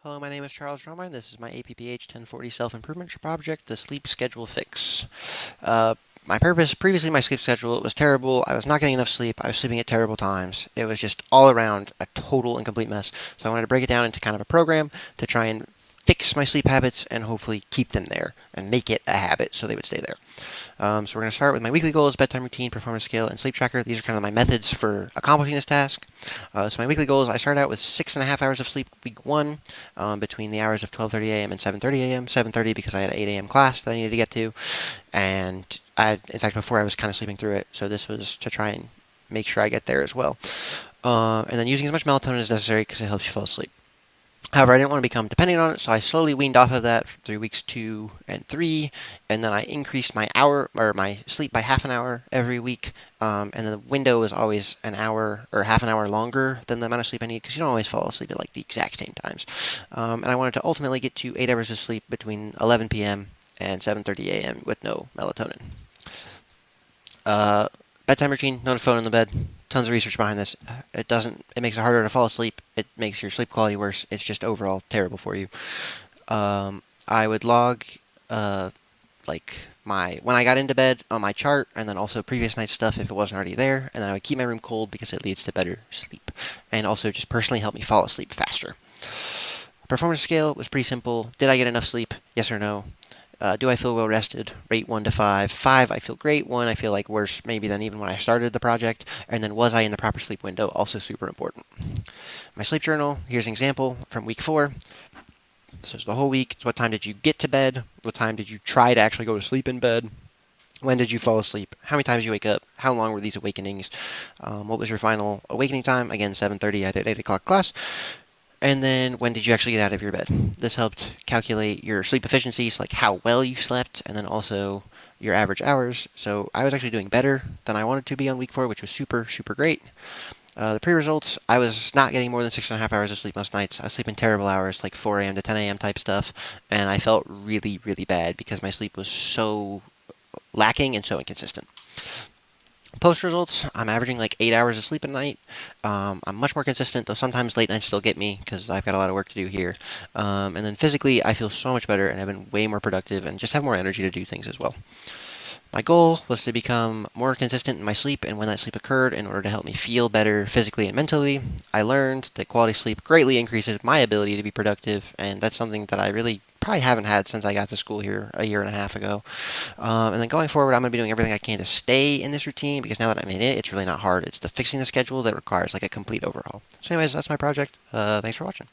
Hello, my name is Charles Dromine. This is my APPH 1040 self-improvement project, the sleep schedule fix. Uh, my purpose, previously my sleep schedule was terrible. I was not getting enough sleep. I was sleeping at terrible times. It was just all around a total and complete mess. So I wanted to break it down into kind of a program to try and fix my sleep habits and hopefully keep them there and make it a habit so they would stay there. So we're going to start with my weekly goals, bedtime routine, performance scale, and sleep tracker. These are kind of my methods for accomplishing this task. So my weekly goals, I started out with 6.5 hours of sleep week one, between the hours of 12:30 a.m. and 7:30 a.m. 7:30 because I had an 8 a.m. class that I needed to get to, and in fact, before I was kind of sleeping through it. So this was to try and make sure I get there as well. And then using as much melatonin as necessary because it helps you fall asleep. However, I didn't want to become dependent on it, so I slowly weaned off of that through weeks 2 and 3, and then I increased my hour or my sleep by half an hour every week. And then the window is always an hour or half an hour longer than the amount of sleep I need because you don't always fall asleep at like the exact same times. And I wanted to ultimately get to 8 hours of sleep between 11 p.m. and 7:30 a.m. with no melatonin. Uh, Bedtime routine, no phone in the bed. Tons of research behind this. It makes it harder to fall asleep. It makes your sleep quality worse. It's just overall terrible for you. I would log, uh, when I got into bed on my chart, and then also previous night's stuff if it wasn't already there, and then I would keep my room cold because it leads to better sleep, and also just personally help me fall asleep faster. Performance scale was pretty simple. Did I get enough sleep? Yes or no? Do I feel well rested? Rate 1 to 5. 5, I feel great. 1, I feel like worse maybe than even when I started the project. And then was I in the proper sleep window? Also super important. My sleep journal, here's an example from week 4. This is the whole week. So what time did you get to bed? What time did you try to actually go to sleep in bed? When did you fall asleep? How many times did you wake up? How long were these awakenings? What was your final awakening time? Again, 7:30. I did 8 o'clock class. And then when did you actually get out of your bed? This helped calculate your sleep efficiency, so like how well you slept, and then also your average hours. So I was actually doing better than I wanted to be on week 4, which was super, super great. The pre-results, I was not getting more than 6.5 hours of sleep most nights. I was sleeping terrible hours, like 4 a.m. to 10 a.m. type stuff, and I felt really, really bad because my sleep was so lacking and so inconsistent. Post results, I'm averaging like 8 hours of sleep a night. I'm much more consistent, though sometimes late nights still get me because I've got a lot of work to do here. And then physically, I feel so much better and I've been way more productive and just have more energy to do things as well. My goal was to become more consistent in my sleep and when that sleep occurred in order to help me feel better physically and mentally. I learned that quality sleep greatly increases my ability to be productive, and that's something that I really probably haven't had since I got to school here a year and a half ago. And then going forward, I'm going to be doing everything I can to stay in this routine because now that I'm in it, it's really not hard. It's the fixing the schedule that requires like a complete overhaul. So anyways, that's my project. Thanks for watching.